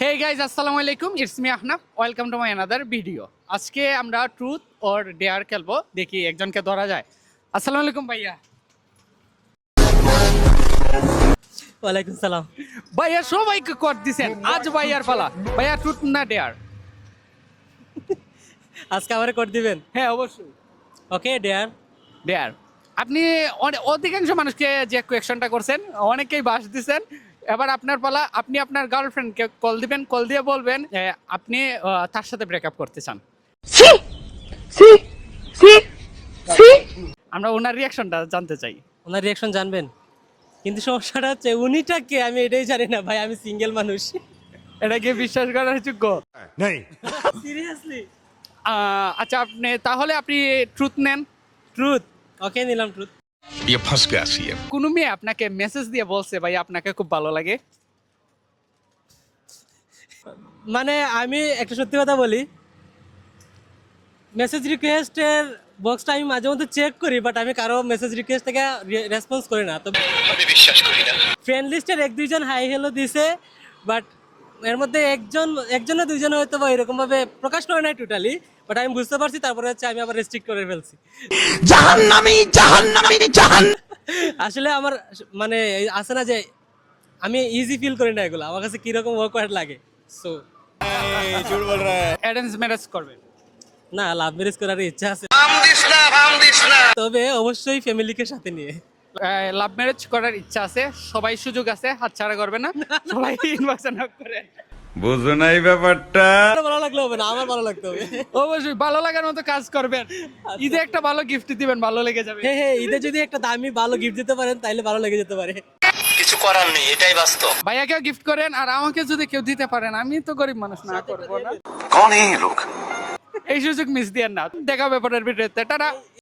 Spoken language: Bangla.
হে গাইজ আসসালামু আলাইকুম, it's me Ahnaf, welcome to my another video. আজকে আমরা ট্রুথ অর ডেয়ার খেলবো, দেখি একজনকে ধরা যায়। আসসালামু আলাইকুম ভাইয়া। ওয়ালাইকুম সালাম। ভাইয়া সবাইকে কর দিছেন, আজ ভাইয়ার পালা। ভাইয়া ট্রুথ না ডেয়ার? আজকে আমারে কোড দিবেন? হ্যাঁ অবশ্যই ওকে ডেয়ার। ডেয়ার। আপনি অধিকাংশ মানুষকে যে কোয়েকশনটা করছেন অনেকেই বাস দিছেন, এবার আপনার পালা। আপনি আপনার গার্লফ্রেন্ডকে কল দিবেন, কল দিয়ে বলবেন আপনি তার সাথে ব্রেকআপ করতে চান। আমরা ওনার রিয়াকশনটা জানতে চাই। ওনার রিয়াকশন জানবেন, কিন্তু সমস্যাটা হচ্ছে উনিটা কে আমি এটাই জানি না ভাই। আমি সিঙ্গেল মানুষ। এটা কি বিশ্বাস করার যোগ্য? সিরিয়াসলি? আচ্ছা, তাহলে আপনি ট্রুথ নেন। ট্রুথ? ওকে নিলাম ট্রুথ। ये फंस गया सीएम। কোনো মেয়ে আপনাকে মেসেজ দিয়ে বলছে ভাই আপনাকে খুব ভালো লাগে? মানে আমি একটা সত্যি কথা বলি, মেসেজ রিকোয়েস্টের বক্সটা আমি মাঝে মধ্যে চেক করি, বাট আমি কারো মেসেজ রিকোয়েস্ট থেকে রেসপন্স করি না। তো আমি বিশ্বাস করি না। ফ্রেন্ড লিস্টের এক দুইজন হাই হ্যালো দিছে, বাট এর মধ্যে একজন দুইজন হয়তো বা এরকম ভাবে প্রকাশ করে নাই টোটালি, বাট আমি বুঝতে পারছি। তারপরে হচ্ছে আমি আবার রেস্ট্রিক্ট করে ফেলছি। জাহান্নামী জাহান্নামী জাহান আসলে আমার মানে আছে না যে আমি ইজি ফিল করি না এগুলো, আমার কাছে কিরকম ওয়ার্কওয়ার্ড লাগে। সো অ্যারেঞ্জ ম্যারেজ করবেন? না, লাভ ম্যারেজ করার ইচ্ছা আছে, তবে অবশ্যই ফ্যামিলিকে সাথে নিয়ে। লাভ ম্যারেজ করার ইচ্ছা আছে, সবাই সুযোগ আছে, হাতছাড়া করবে না। সবাই ইনবক্সে নক করে। বুঝো না এই ব্যাপারটা। আমার ভালো লাগলে হবে না, আমার ভালো লাগতে হবে। অবশ্যই ভালো লাগার মতো কাজ করবেন। ঈদে একটা ভালো গিফট দিবেন, ভালো লেগে যাবে। হ্যাঁ হ্যাঁ, ঈদে যদি একটা দামি ভালো গিফট দিতে পারেন তাইলে ভালো লেগে যেতে পারে। কিছু করার নেই, এটাই বাস্তব। ভাইয়াকেও গিফট করেন, আর আমাকে যদি কেউ দিতে পারেন, আমি তো গরিব মানুষ, না করবো না। कौन है ये लोग? এই সুযোগ মিস দিয়েন না। দেখা ব্যাপারের ভিডিওতে, টাটা।